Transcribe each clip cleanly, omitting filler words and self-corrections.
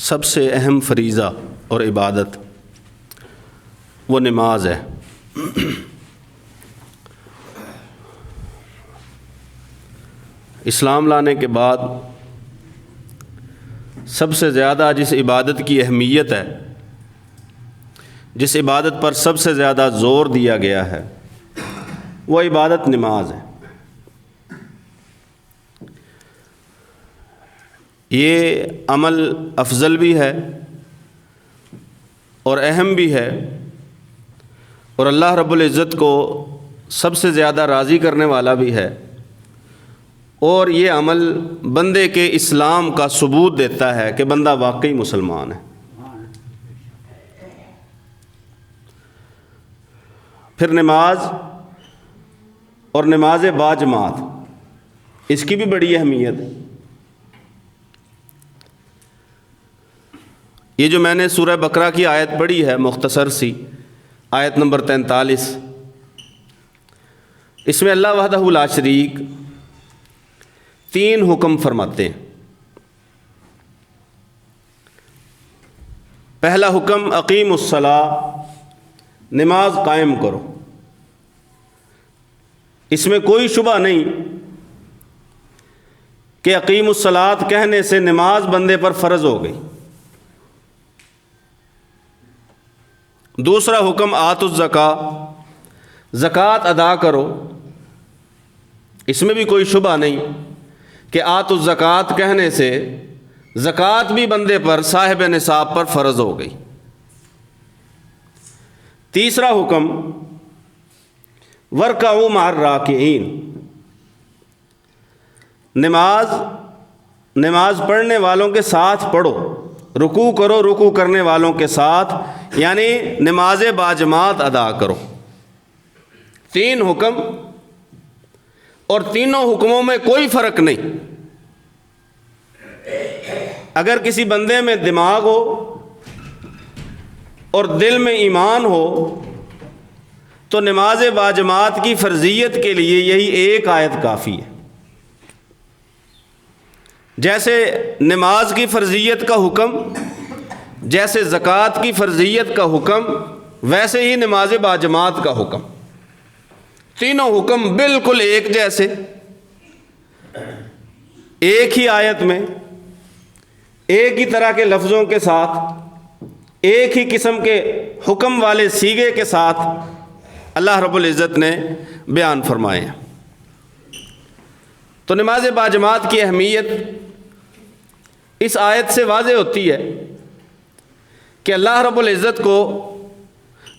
سب سے اہم فریضہ اور عبادت وہ نماز ہے۔ اسلام لانے کے بعد سب سے زیادہ جس عبادت کی اہمیت ہے، جس عبادت پر سب سے زیادہ زور دیا گیا ہے، وہ عبادت نماز ہے۔ یہ عمل افضل بھی ہے اور اہم بھی ہے، اور اللہ رب العزت کو سب سے زیادہ راضی کرنے والا بھی ہے، اور یہ عمل بندے کے اسلام کا ثبوت دیتا ہے کہ بندہ واقعی مسلمان ہے۔ پھر نماز اور نماز باجماعت، اس کی بھی بڑی اہمیت ہے۔ یہ جو میں نے سورہ بقرہ کی آیت پڑھی ہے مختصر سی، آیت نمبر 43، اس میں اللہ وحدہ لا شریک 3 حکم فرماتے ہیں۔ پہلا حکم اقیم الصلاۃ، نماز قائم کرو۔ اس میں کوئی شبہ نہیں کہ اقیم الصلاۃ کہنے سے نماز بندے پر فرض ہو گئی۔ دوسرا حکم آت الزکاۃ، زکوٰۃ ادا کرو۔ اس میں بھی کوئی شبہ نہیں کہ آت الزکاۃ کہنے سے زکوٰۃ بھی بندے پر صاحب نصاب پر فرض ہو گئی۔ تیسرا حکم ورکعوا مع الراکعین، نماز پڑھنے والوں کے ساتھ پڑھو، رکوع کرو رکوع کرنے والوں کے ساتھ، یعنی نماز باجماعت ادا کرو۔ 3 حکم، اور تینوں حکموں میں کوئی فرق نہیں۔ اگر کسی بندے میں دماغ ہو اور دل میں ایمان ہو تو نماز باجماعت کی فرضیت کے لیے یہی ایک آیت کافی ہے۔ جیسے نماز کی فرضیت کا حکم، جیسے زکوٰۃ کی فرضیت کا حکم، ویسے ہی نماز باجماعت کا حکم۔ تینوں حکم بالکل ایک جیسے، ایک ہی آیت میں، ایک ہی طرح کے لفظوں کے ساتھ، ایک ہی قسم کے حکم والے صیغے کے ساتھ اللہ رب العزت نے بیان فرمائے ہیں۔ تو نماز باجماعت کی اہمیت اس آیت سے واضح ہوتی ہے کہ اللہ رب العزت کو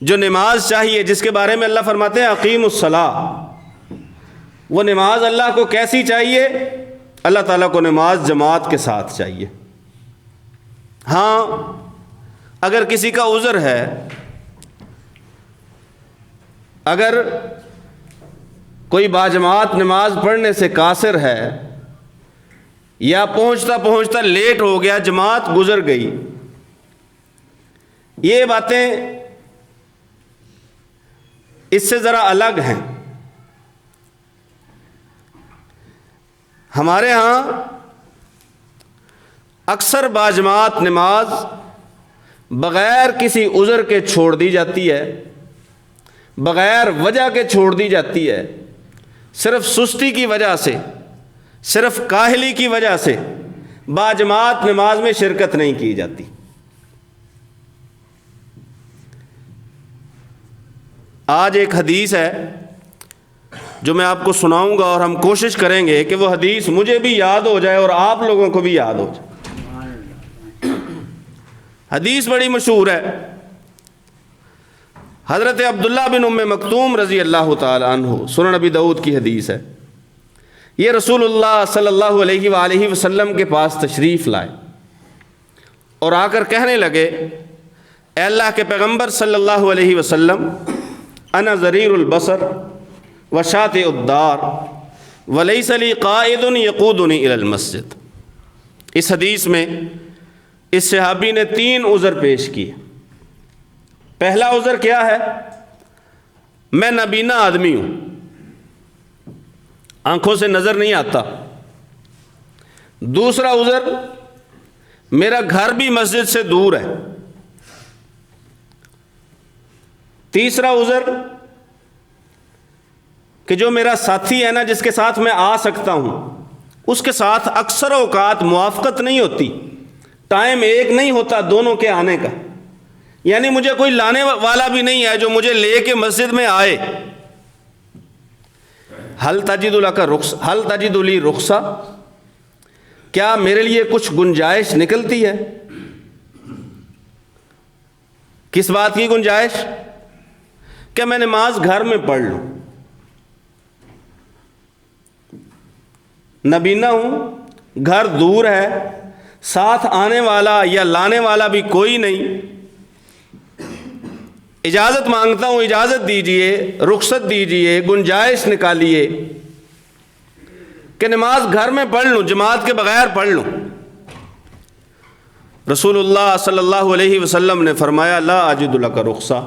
جو نماز چاہیے، جس کے بارے میں اللہ فرماتے ہیں اقیم الصلاۃ، وہ نماز اللہ کو کیسی چاہیے؟ اللہ تعالیٰ کو نماز جماعت کے ساتھ چاہیے۔ ہاں، اگر کسی کا عذر ہے، اگر کوئی باجماعت نماز پڑھنے سے قاصر ہے، یا پہنچتا پہنچتا لیٹ ہو گیا، جماعت گزر گئی، یہ باتیں اس سے ذرا الگ ہیں۔ ہمارے ہاں اکثر باجماعت نماز بغیر کسی عذر کے چھوڑ دی جاتی ہے، بغیر وجہ کے چھوڑ دی جاتی ہے، صرف سستی کی وجہ سے، صرف کاہلی کی وجہ سے باجماعت نماز میں شرکت نہیں کی جاتی۔ آج ایک حدیث ہے جو میں آپ کو سناؤں گا، اور ہم کوشش کریں گے کہ وہ حدیث مجھے بھی یاد ہو جائے اور آپ لوگوں کو بھی یاد ہو جائے۔ حدیث بڑی مشہور ہے، حضرت عبداللہ بن ام مکتوم رضی اللہ تعالی عنہ، سنن نبی داؤد کی حدیث ہے۔ یہ رسول اللہ صلی اللہ علیہ وآلہ وسلم کے پاس تشریف لائے اور آ کر کہنے لگے، اے اللہ کے پیغمبر صلی اللہ علیہ وسلم، انا ضریر البصر وشاطئ الدار ولیس لی قائد یقودنی الی المسجد۔ اس حدیث میں اس صحابی نے 3 عذر پیش کیے۔ پہلا عذر کیا ہے؟ میں نابینا آدمی ہوں، آنکھوں سے نظر نہیں آتا۔ دوسرا عذر، میرا گھر بھی مسجد سے دور ہے۔ تیسرا عذر کہ جو میرا ساتھی ہے نا، جس کے ساتھ میں آ سکتا ہوں، اس کے ساتھ اکثر اوقات موافقت نہیں ہوتی، ٹائم ایک نہیں ہوتا دونوں کے آنے کا، یعنی مجھے کوئی لانے والا بھی نہیں ہے جو مجھے لے کے مسجد میں آئے۔ حل تجد لی رخصہ، کیا میرے لیے کچھ گنجائش نکلتی ہے؟ کس بات کی گنجائش؟ کہ میں نماز گھر میں پڑھ لوں، نبینا ہوں، گھر دور ہے، ساتھ آنے والا یا لانے والا بھی کوئی نہیں، اجازت مانگتا ہوں، اجازت دیجئے، رخصت دیجئے، گنجائش نکالیے کہ نماز گھر میں پڑھ لوں، جماعت کے بغیر پڑھ لوں۔ رسول اللہ صلی اللہ علیہ وسلم نے فرمایا لا اجد لک رخصہ،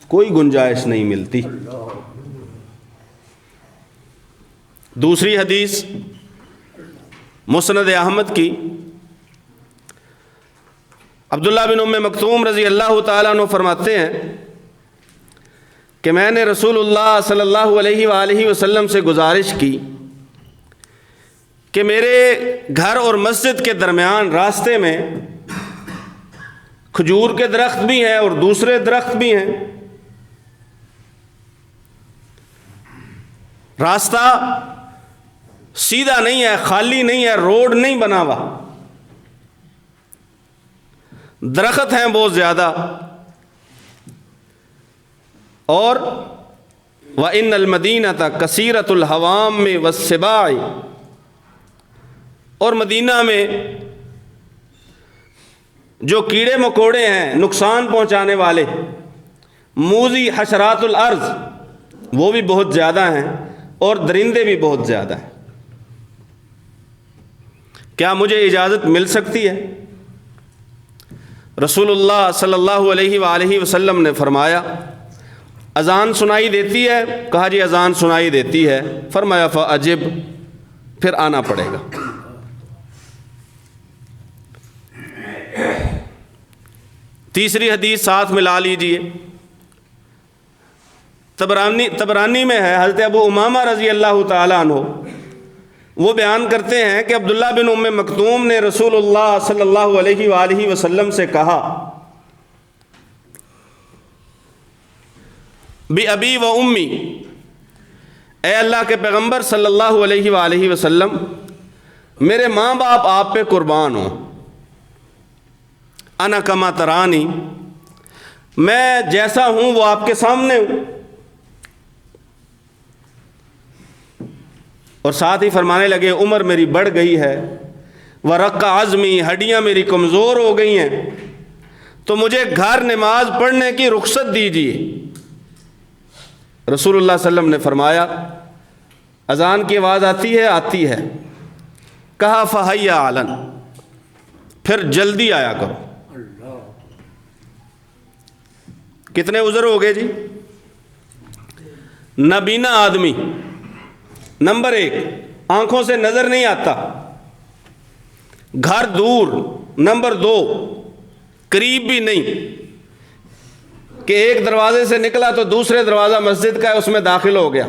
کوئی گنجائش نہیں ملتی۔ دوسری حدیث مسند احمد کی، عبداللہ بن ام مکتوم رضی اللہ تعالیٰ عنہ فرماتے ہیں کہ میں نے رسول اللہ صلی اللہ علیہ وآلہ وسلم سے گزارش کی کہ میرے گھر اور مسجد کے درمیان راستے میں کھجور کے درخت بھی ہیں اور دوسرے درخت بھی ہیں، راستہ سیدھا نہیں ہے، خالی نہیں ہے، روڈ نہیں بنا ہوا، درخت ہیں بہت زیادہ، اور وَإِنَّ الْمَدِينَةَ كَثِيرَةُ الْحَوَامِ وَالسِّبَاعِ، اور مدینہ میں جو کیڑے مکوڑے ہیں نقصان پہنچانے والے، موذی حشرات الارض، وہ بھی بہت زیادہ ہیں، اور درندے بھی بہت زیادہ ہیں، کیا مجھے اجازت مل سکتی ہے؟ رسول اللہ صلی اللہ علیہ وآلہ وسلم نے فرمایا اذان سنائی دیتی ہے؟ کہا جی اذان سنائی دیتی ہے۔ فرمایا فاجب، پھر آنا پڑے گا۔ تیسری حدیث ساتھ ملا لیجئے، طبرانی میں ہے، حضرت ابو امامہ رضی اللہ تعالیٰ عنہ وہ بیان کرتے ہیں کہ عبداللہ بن ام مکتوم نے رسول اللہ صلی اللہ علیہ وآلہ وسلم سے کہا بی ابی و امی، اے اللہ کے پیغمبر صلی اللہ علیہ وآلہ وسلم، میرے ماں باپ آپ پہ قربان ہوں، انا کما ترانی، میں جیسا ہوں وہ آپ کے سامنے ہوں۔ اور ساتھ ہی فرمانے لگے عمر میری بڑھ گئی ہے، ورق عظمی، ہڈیاں میری کمزور ہو گئی ہیں، تو مجھے گھر نماز پڑھنے کی رخصت دیجیے۔ رسول اللہ صلی اللہ علیہ وسلم نے فرمایا اذان کی آواز آتی ہے؟ آتی ہے۔ کہا فہیا علن، پھر جلدی آیا کرو۔ کتنے عذر ہو گئے جی؟ نابینا آدمی، نمبر 1 آنکھوں سے نظر نہیں آتا، گھر دور، نمبر 2 قریب بھی نہیں کہ ایک دروازے سے نکلا تو دوسرے دروازہ مسجد کا ہے اس میں داخل ہو گیا۔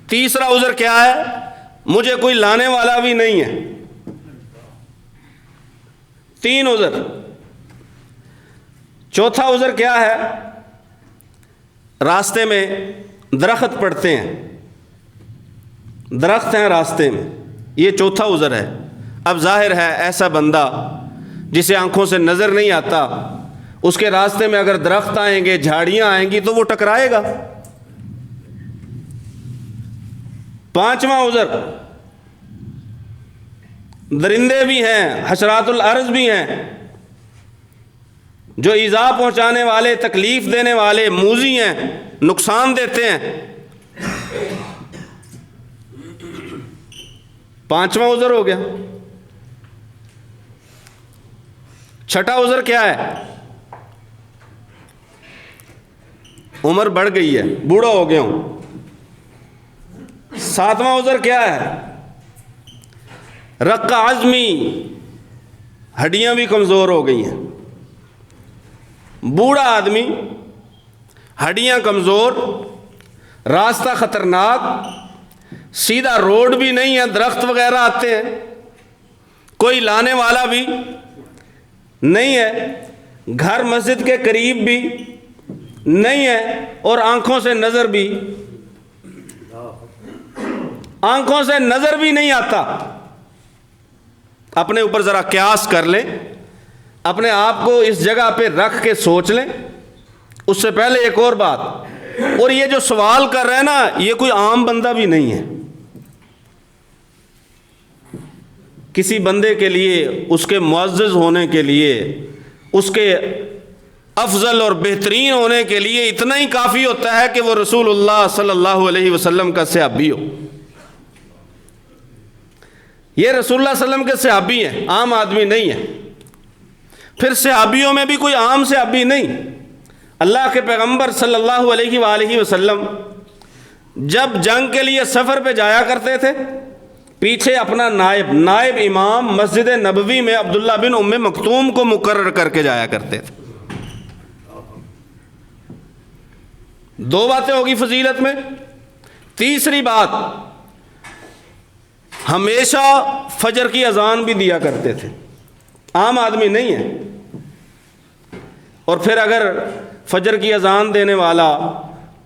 تیسرا عذر کیا ہے؟ مجھے کوئی لانے والا بھی نہیں ہے۔ 3 عذر۔ چوتھا عذر کیا ہے؟ راستے میں درخت پڑتے ہیں، درخت ہیں راستے میں، یہ چوتھا عذر ہے۔ اب ظاہر ہے ایسا بندہ جسے آنکھوں سے نظر نہیں آتا، اس کے راستے میں اگر درخت آئیں گے، جھاڑیاں آئیں گی تو وہ ٹکرائے گا۔ 5واں عذر، درندے بھی ہیں، حشرات الارض بھی ہیں، جو ایذا پہنچانے والے، تکلیف دینے والے، موذی ہیں، نقصان دیتے ہیں۔ 5واں عذر ہو گیا۔ چھٹا عذر کیا ہے؟ عمر بڑھ گئی ہے، بوڑھا ہو گیا ہوں۔ 7واں عذر کیا ہے؟ رق عظمی، ہڈیاں بھی کمزور ہو گئی ہیں. بوڑھا آدمی، ہڈیاں کمزور، راستہ خطرناک، سیدھا روڈ بھی نہیں ہے، درخت وغیرہ آتے ہیں، کوئی لانے والا بھی نہیں ہے، گھر مسجد کے قریب بھی نہیں ہے، اور آنکھوں سے نظر بھی نہیں آتا. اپنے اوپر ذرا قیاس کر لیں، اپنے آپ کو اس جگہ پہ رکھ کے سوچ لیں. اس سے پہلے ایک اور بات، اور یہ جو سوال کر رہے ہیں نا، یہ کوئی عام بندہ بھی نہیں ہے. کسی بندے کے لیے، اس کے معزز ہونے کے لیے، اس کے افضل اور بہترین ہونے کے لیے اتنا ہی کافی ہوتا ہے کہ وہ رسول اللہ صلی اللہ علیہ وسلم کا صحابی ہو. یہ رسول اللہ صلی اللہ علیہ وسلم کے صحابی ہیں، عام آدمی نہیں ہے. پھر صحابیوں میں بھی کوئی عام صحابی نہیں. اللہ کے پیغمبر صلی اللہ علیہ وآلہ وسلم جب جنگ کے لیے سفر پہ جایا کرتے تھے، پیچھے اپنا نائب امام مسجد نبوی میں عبداللہ بن ام مکتوم کو مقرر کر کے جایا کرتے تھے. دو باتیں ہوگی فضیلت میں. تیسری بات، ہمیشہ فجر کی اذان بھی دیا کرتے تھے، عام آدمی نہیں ہے. اور پھر اگر فجر کی اذان دینے والا، رسول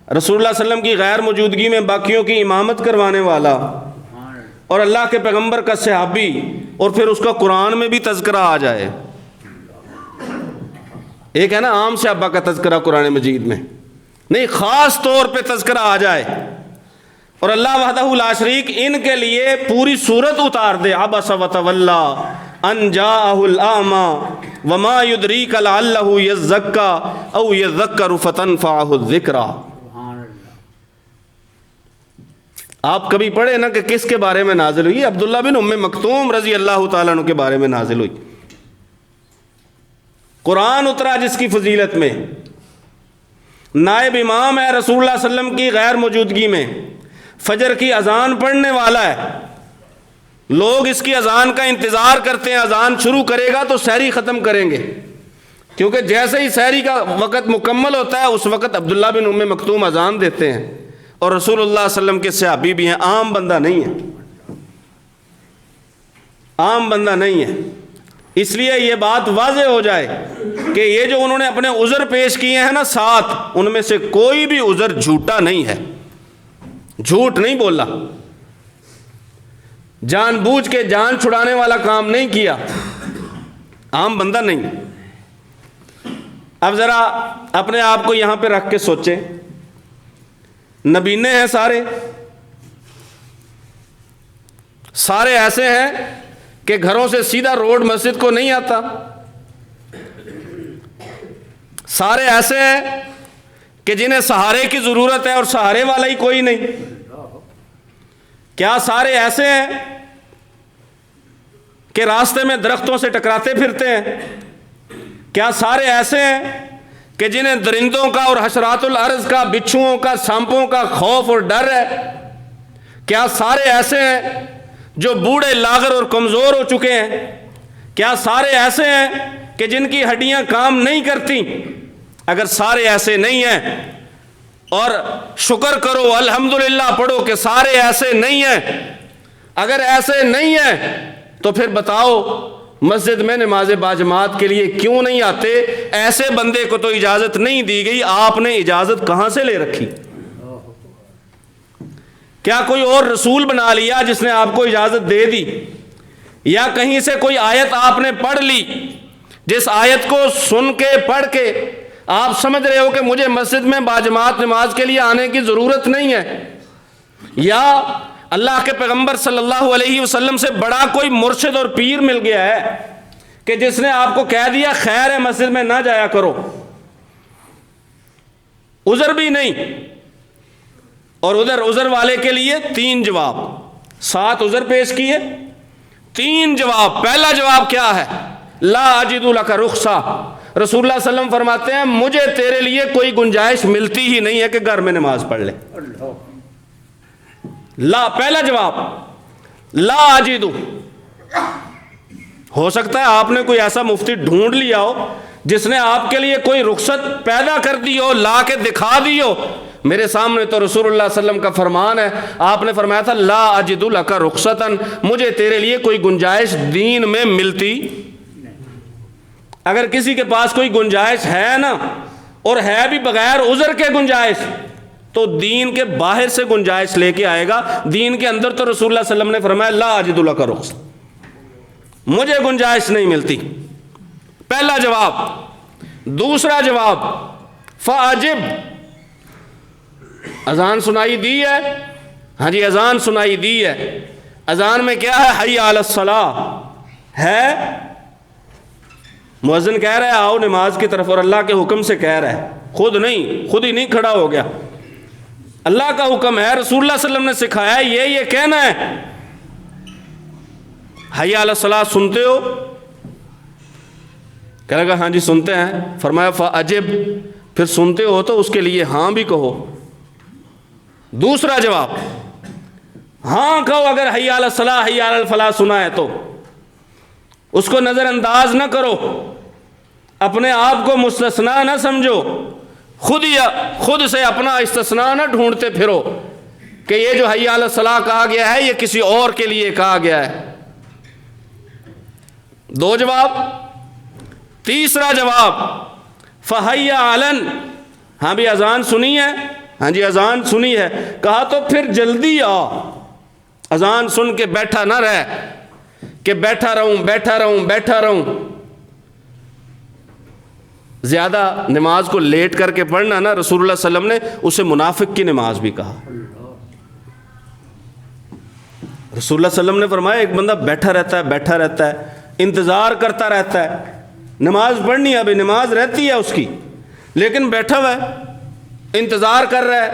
اللہ صلی اللہ علیہ وسلم کی غیر موجودگی میں باقیوں کی امامت کروانے والا، اور اللہ کے پیغمبر کا صحابی، اور پھر اس کا قرآن میں بھی تذکرہ آ جائے. ایک ہے نا عام صحابہ کا تذکرہ قرآن مجید میں، نہیں، خاص طور پہ تذکرہ آ جائے، اور اللہ وحدہ لا شریک ان کے لیے پوری سورت اتار دے. عبس وتولی ان جاءہ الاعمی وما یدریک لعلہ یزکا او یذکر فتنفعہ الذکریٰ. آپ کبھی پڑھے نا کہ کس کے بارے میں نازل ہوئی؟ عبداللہ بن ام مکتوم رضی اللہ تعالیٰ عنہ کے بارے میں نازل ہوئی. قرآن اترا جس کی فضیلت میں، نائب امام ہے رسول اللہ صلی اللہ علیہ وسلم کی غیر موجودگی میں، فجر کی اذان پڑھنے والا ہے. لوگ اس کی اذان کا انتظار کرتے ہیں، اذان شروع کرے گا تو سحری ختم کریں گے، کیونکہ جیسے ہی سحری کا وقت مکمل ہوتا ہے اس وقت عبداللہ بن ام مکتوم اذان دیتے ہیں. اور رسول اللہ صلی اللہ علیہ وسلم کے صحابی بھی ہیں، عام بندہ نہیں ہے، عام بندہ نہیں ہے. اس لیے یہ بات واضح ہو جائے کہ یہ جو انہوں نے اپنے عذر پیش کیے ہیں نا 7، ان میں سے کوئی بھی عذر جھوٹا نہیں ہے، جھوٹ نہیں بولا، جان بوجھ کے جان چھڑانے والا کام نہیں کیا، عام بندہ نہیں. اب ذرا اپنے آپ کو یہاں پہ رکھ کے سوچیں، نبینے ہیں سارے ایسے ہیں کہ گھروں سے سیدھا روڈ مسجد کو نہیں آتا، سارے ایسے ہیں کہ جنہیں سہارے کی ضرورت ہے اور سہارے والا ہی کوئی نہیں. کیا سارے ایسے ہیں کہ راستے میں درختوں سے ٹکراتے پھرتے ہیں؟ کیا سارے ایسے ہیں کہ جنہیں درندوں کا اور حشرات الارض کا، بچھوؤں کا، سانپوں کا خوف اور ڈر ہے؟ کیا سارے ایسے ہیں جو بوڑھے، لاغر اور کمزور ہو چکے ہیں؟ کیا سارے ایسے ہیں کہ جن کی ہڈیاں کام نہیں کرتی؟ اگر سارے ایسے نہیں ہیں، اور شکر کرو، الحمدللہ پڑھو کہ سارے ایسے نہیں ہیں. اگر ایسے نہیں ہیں تو پھر بتاؤ مسجد میں نماز باجماعت کے لیے کیوں نہیں آتے؟ ایسے بندے کو تو اجازت نہیں دی گئی، آپ نے اجازت کہاں سے لے رکھی؟ کیا کوئی اور رسول بنا لیا جس نے آپ کو اجازت دے دی؟ یا کہیں سے کوئی آیت آپ نے پڑھ لی جس آیت کو سن کے پڑھ کے آپ سمجھ رہے ہو کہ مجھے مسجد میں باجماعت نماز کے لیے آنے کی ضرورت نہیں ہے؟ یا اللہ کے پیغمبر صلی اللہ علیہ وسلم سے بڑا کوئی مرشد اور پیر مل گیا ہے کہ جس نے آپ کو کہہ دیا خیر ہے مسجد میں نہ جایا کرو؟ عذر بھی نہیں. اور ادھر عذر والے کے لیے 3 جواب، 7 عذر پیش کیے، 3 جواب. پہلا جواب کیا ہے؟ لا اجد لک رخصہ. رسول اللہ صلی اللہ علیہ وسلم فرماتے ہیں مجھے تیرے لیے کوئی گنجائش ملتی ہی نہیں ہے کہ گھر میں نماز پڑھ لے. لا، پہلا جواب لا اجد. ہو سکتا ہے آپ نے کوئی ایسا مفتی ڈھونڈ لیا ہو جس نے آپ کے لیے کوئی رخصت پیدا کر دی ہو، لا کے دکھا دی ہو۔ میرے سامنے تو رسول اللہ صلی اللہ علیہ وسلم کا فرمان ہے، آپ نے فرمایا تھا لا اجد لک رخصتا، مجھے تیرے لیے کوئی گنجائش دین میں ملتی۔ اگر کسی کے پاس کوئی گنجائش ہے نا، اور ہے بھی بغیر عذر کے گنجائش، تو دین کے باہر سے گنجائش لے کے آئے گا۔ دین کے اندر تو رسول اللہ صلی اللہ علیہ وسلم نے فرمایا لا اجد لک رخصتا، مجھے گنجائش نہیں ملتی۔ پہلا جواب۔ دوسرا جواب، فاجب، اذان سنائی دی ہے، ہاں جی اذان سنائی دی ہے، اذان میں کیا ہے؟ حی علی الصلاۃ ہے، مؤذن کہہ رہا ہے آؤ نماز کی طرف، اور اللہ کے حکم سے کہہ رہا ہے، خود ہی نہیں کھڑا ہو گیا، اللہ کا حکم ہے، رسول اللہ صلی اللہ علیہ وسلم نے سکھایا ہے، یہ کہنا ہے۔ حی علی الصلاۃ سنتے ہو؟ کہہ لگا ہاں جی سنتے ہیں۔ فرمایا فاجب، پھر سنتے ہو تو اس کے لیے ہاں بھی کہو۔ دوسرا جواب، ہاں کہو اگر حی علی الصلاۃ حی علی الفلاح سنا ہے تو، اس کو نظر انداز نہ کرو، اپنے آپ کو مستثنا نہ سمجھو، خود سے اپنا استثناء نہ ڈھونڈتے پھرو کہ یہ جو حی علی الصلاۃ کہا گیا ہے یہ کسی اور کے لیے کہا گیا ہے۔ دو جواب۔ تیسرا جواب، فحی علن، ہاں بھی اذان سنی ہے، ہاں جی اذان سنی ہے، کہا تو پھر جلدی آ، اذان سن کے بیٹھا نہ رہ کہ بیٹھا رہوں۔ زیادہ نماز کو لیٹ کر کے پڑھنا نا، رسول اللہ صلی اللہ علیہ وسلم نے اسے منافق کی نماز بھی کہا۔ رسول اللہ صلی اللہ علیہ وسلم نے فرمایا ایک بندہ بیٹھا رہتا ہے، انتظار کرتا رہتا ہے، نماز پڑھنی ہے، ابھی نماز رہتی ہے اس کی، لیکن بیٹھا ہوا ہے، انتظار کر رہا ہے،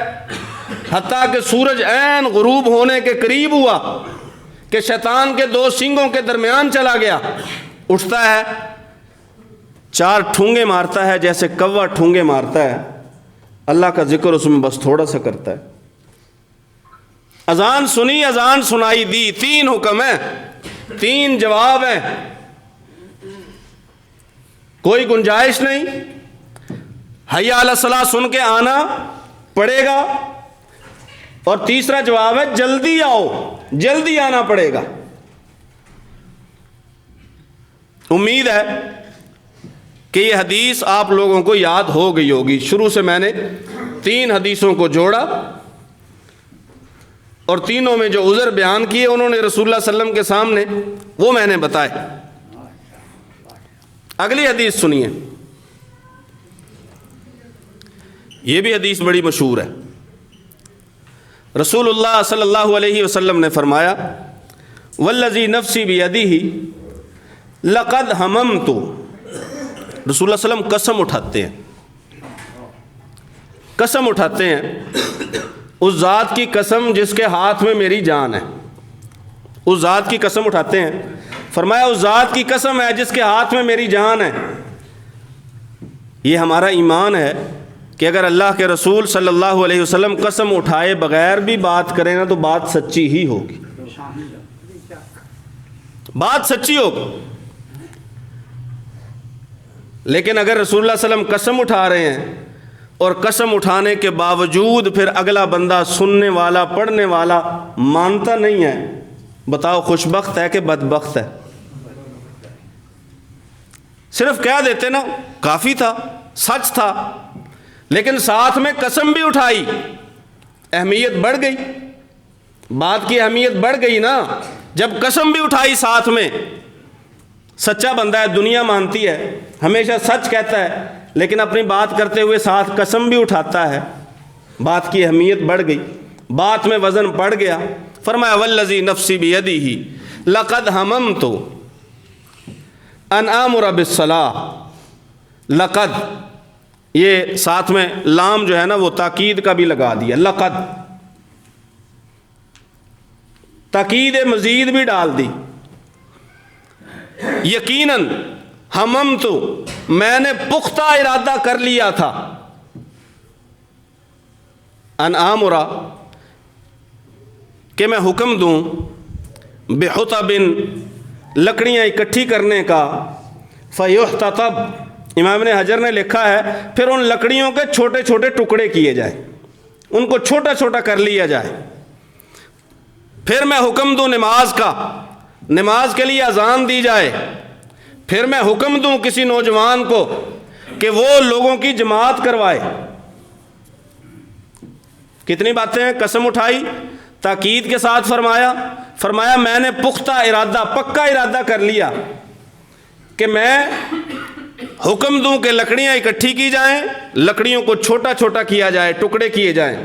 حتیٰ کہ سورج عین غروب ہونے کے قریب ہوا کہ شیطان کے دو سینگوں کے درمیان چلا گیا، اٹھتا ہے، 4 ٹھونگے مارتا ہے جیسے کوا ٹھونگے مارتا ہے، اللہ کا ذکر اس میں بس تھوڑا سا کرتا ہے۔ اذان سنی، اذان سنائی دی، 3 حکم ہیں، 3 جواب ہیں، کوئی گنجائش نہیں، حی علی الصلاۃ سن کے آنا پڑے گا، اور تیسرا جواب ہے جلدی آؤ، جلدی آنا پڑے گا۔ امید ہے کہ یہ حدیث آپ لوگوں کو یاد ہو گئی ہوگی۔ شروع سے میں نے 3 حدیثوں کو جوڑا، اور تینوں میں جو عذر بیان کیے انہوں نے رسول اللہ صلی اللہ علیہ وسلم کے سامنے، وہ میں نے بتائے۔ اگلی حدیث سنیے، یہ بھی حدیث بڑی مشہور ہے۔ رسول اللہ صلی اللہ علیہ وسلم نے فرمایا والذی نفسی بیدہ لقد ہممت، رسول اللہ صلی اللہ علیہ وسلم قسم اٹھاتے ہیں، اس ذات کی قسم جس کے ہاتھ میں میری جان ہے، اس ذات کی قسم اٹھاتے ہیں، فرمایا اس ذات کی قسم ہے جس کے ہاتھ میں میری جان ہے۔ یہ ہمارا ایمان ہے کہ اگر اللہ کے رسول صلی اللہ علیہ وسلم قسم اٹھائے بغیر بھی بات کریں نا تو بات سچی ہی ہوگی، بات سچی ہوگی۔ لیکن اگر رسول اللہ صلی اللہ علیہ وسلم قسم اٹھا رہے ہیں اور قسم اٹھانے کے باوجود پھر اگلا بندہ سننے والا پڑھنے والا مانتا نہیں ہے، بتاؤ خوش بخت ہے کہ بدبخت ہے؟ صرف کہہ دیتے نا کافی تھا، سچ تھا، لیکن ساتھ میں قسم بھی اٹھائی، اہمیت بڑھ گئی، بات کی اہمیت بڑھ گئی نا جب قسم بھی اٹھائی ساتھ میں۔ سچا بندہ ہے، دنیا مانتی ہے، ہمیشہ سچ کہتا ہے، لیکن اپنی بات کرتے ہوئے ساتھ قسم بھی اٹھاتا ہے، بات کی اہمیت بڑھ گئی، بات میں وزن پڑ گیا۔ فرمایا والذی نفسی بیدہ لقد ہممت ان آمر بالصلاۃ، لقد یہ ساتھ میں لام جو ہے نا وہ تاکید کا بھی لگا دیا، لقد تاکید مزید بھی ڈال دی۔ یقیناً ہممت، میں نے پختہ ارادہ کر لیا تھا، ان آمرا کہ میں حکم دوں، بحطب لکڑیاں اکٹھی کرنے کا، فیحتطب، امام ابن حجر نے لکھا ہے پھر ان لکڑیوں کے چھوٹے چھوٹے ٹکڑے کیے جائیں، ان کو چھوٹا چھوٹا کر لیا جائے، پھر میں حکم دوں نماز کا، نماز کے لیے اذان دی جائے، پھر میں حکم دوں کسی نوجوان کو کہ وہ لوگوں کی جماعت کروائے۔ کتنی باتیں ہیں، قسم اٹھائی، تاکید کے ساتھ فرمایا میں نے پختہ ارادہ، پکا ارادہ کر لیا کہ میں حکم دوں کہ لکڑیاں اکٹھی کی جائیں، لکڑیوں کو چھوٹا چھوٹا کیا جائے، ٹکڑے کیے جائیں۔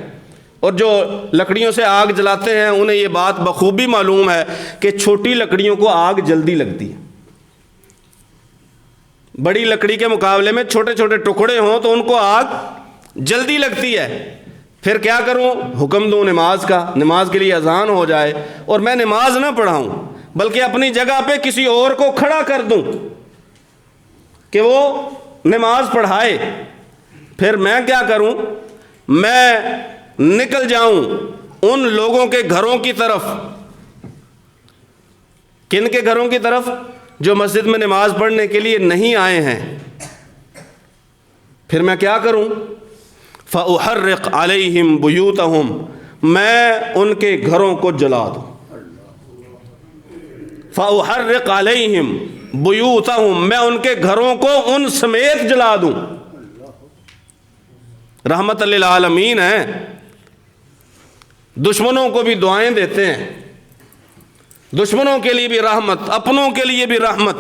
اور جو لکڑیوں سے آگ جلاتے ہیں انہیں یہ بات بخوبی معلوم ہے کہ چھوٹی لکڑیوں کو آگ جلدی لگتی ہے، بڑی لکڑی کے مقابلے میں چھوٹے چھوٹے ٹکڑے ہوں تو ان کو آگ جلدی لگتی ہے۔ پھر کیا کروں، حکم دوں نماز کا، نماز کے لیے اذان ہو جائے، اور میں نماز نہ پڑھاؤں بلکہ اپنی جگہ پہ کسی اور کو کھڑا کر دوں کہ وہ نماز پڑھائے۔ پھر میں کیا کروں، میں نکل جاؤں ان لوگوں کے گھروں کی طرف۔ کن کے گھروں کی طرف؟ جو مسجد میں نماز پڑھنے کے لیے نہیں آئے ہیں۔ پھر میں کیا کروں، فَأُحَرِّقْ عَلَيْهِمْ بُيُوتَهُمْ، میں ان کے گھروں کو جلا دوں۔ فَأُحَرِّقْ عَلَيْهِمْ بُيُوتَهُمْ، میں ان کے گھروں کو ان سمیت جلا دوں۔ رحمت للعالمین ہیں، دشمنوں کو بھی دعائیں دیتے ہیں، دشمنوں کے لیے بھی رحمت، اپنوں کے لیے بھی رحمت۔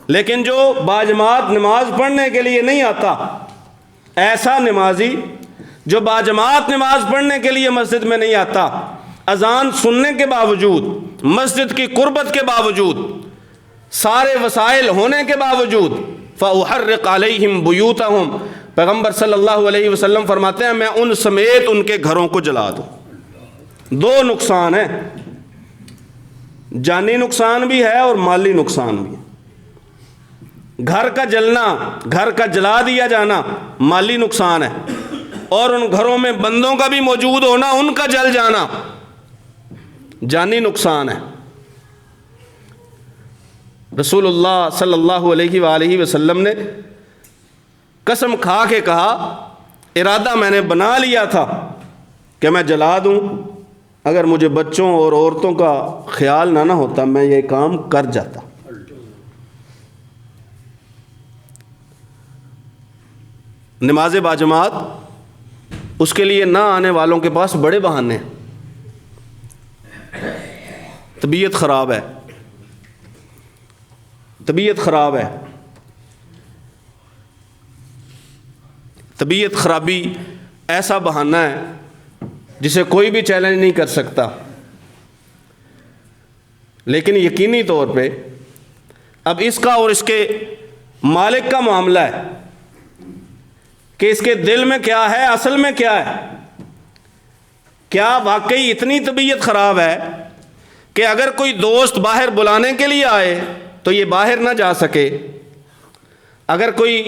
لیکن جو باجماعت نماز پڑھنے کے لیے نہیں آتا، ایسا نمازی جو باجماعت نماز پڑھنے کے لیے مسجد میں نہیں آتا، اذان سننے کے باوجود، مسجد کی قربت کے باوجود، سارے وسائل ہونے کے باوجود، فَأُحَرِّقْ عَلَيْهِمْ بُيُوتَهُمْ، پیغمبر صلی اللہ علیہ وسلم فرماتے ہیں میں ان سمیت ان کے گھروں کو جلا دوں۔ دو نقصان ہیں، جانی نقصان بھی ہے اور مالی نقصان بھی ہے۔ گھر کا جلنا، گھر کا جلا دیا جانا مالی نقصان ہے، اور ان گھروں میں بندوں کا بھی موجود ہونا، ان کا جل جانا جانی نقصان ہے۔ رسول اللہ صلی اللہ علیہ وآلہ وسلم نے قسم کھا کے کہا، ارادہ میں نے بنا لیا تھا کہ میں جلا دوں، اگر مجھے بچوں اور عورتوں کا خیال نہ ہوتا میں یہ کام کر جاتا۔ نماز باجماعت، اس کے لیے نہ آنے والوں کے پاس بڑے بہانے ہیں، طبیعت خراب ہے، طبیعت خراب ہے، طبیعت خرابی ایسا بہانہ ہے جسے کوئی بھی چیلنج نہیں کر سکتا۔ لیکن یقینی طور پہ اب اس کا اور اس کے مالک کا معاملہ ہے کہ اس کے دل میں کیا ہے، اصل میں کیا ہے۔ کیا واقعی اتنی طبیعت خراب ہے کہ اگر کوئی دوست باہر بلانے کے لیے آئے تو یہ باہر نہ جا سکے، اگر کوئی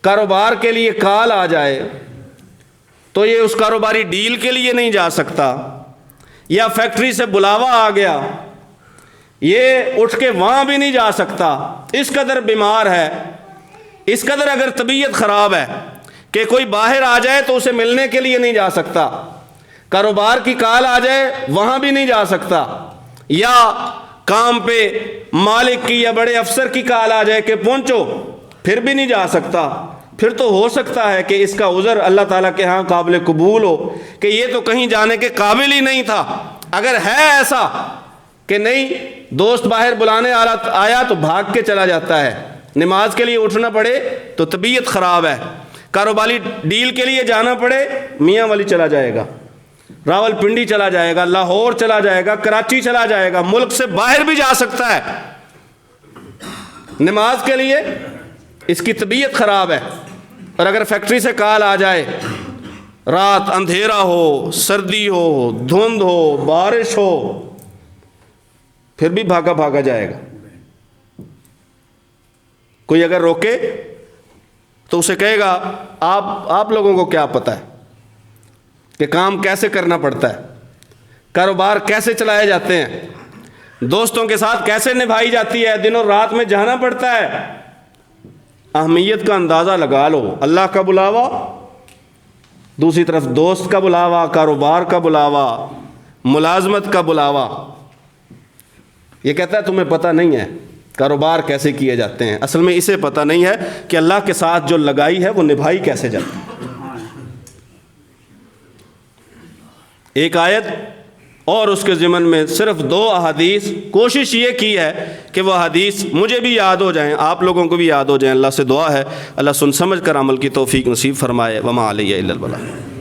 کاروبار کے لیے کال آ جائے تو یہ اس کاروباری ڈیل کے لیے نہیں جا سکتا، یا فیکٹری سے بلاوا آ گیا یہ اٹھ کے وہاں بھی نہیں جا سکتا، اس قدر بیمار ہے، اس قدر اگر طبیعت خراب ہے کہ کوئی باہر آ جائے تو اسے ملنے کے لیے نہیں جا سکتا، کاروبار کی کال آ جائے وہاں بھی نہیں جا سکتا، یا کام پہ مالک کی یا بڑے افسر کی کال آ جائے کہ پہنچو، پھر بھی نہیں جا سکتا۔ پھر تو ہو سکتا ہے کہ اس کا عذر اللہ تعالیٰ کے ہاں قابل قبول ہو کہ یہ تو کہیں جانے کے قابل ہی نہیں تھا۔ اگر ہے ایسا کہ نہیں، دوست باہر بلانے آیا تو بھاگ کے چلا جاتا ہے، نماز کے لیے اٹھنا پڑے تو طبیعت خراب ہے، کاروباری ڈیل کے لیے جانا پڑے میاں والی چلا جائے گا، راول پنڈی چلا جائے گا، لاہور چلا جائے گا، کراچی چلا جائے گا، ملک سے باہر بھی جا سکتا ہے نماز کے لیے، اس کی طبیعت خراب ہے۔ اور اگر فیکٹری سے کال آ جائے، رات اندھیرا ہو، سردی ہو، دھند ہو، بارش ہو، پھر بھی بھاگا بھاگا جائے گا۔ کوئی اگر روکے تو اسے کہے گا آپ لوگوں کو کیا پتہ ہے کہ کام کیسے کرنا پڑتا ہے، کاروبار کیسے چلائے جاتے ہیں، دوستوں کے ساتھ کیسے نبھائی جاتی ہے، دن اور رات میں جانا پڑتا ہے۔ اہمیت کا اندازہ لگا لو، اللہ کا بلاوا، دوسری طرف دوست کا بلاوا، کاروبار کا بلاوا، ملازمت کا بلاوا۔ یہ کہتا ہے تمہیں پتہ نہیں ہے کاروبار کیسے کیے جاتے ہیں، اصل میں اسے پتہ نہیں ہے کہ اللہ کے ساتھ جو لگائی ہے وہ نبھائی کیسے جاتی ہے۔ ایک آیت اور اس کے ضمن میں صرف 2 احادیث، کوشش یہ کی ہے کہ وہ حدیث مجھے بھی یاد ہو جائیں، آپ لوگوں کو بھی یاد ہو جائیں۔ اللہ سے دعا ہے اللہ سن سمجھ کر عمل کی توفیق نصیب فرمائے۔ وما علیہ الا البلاغ۔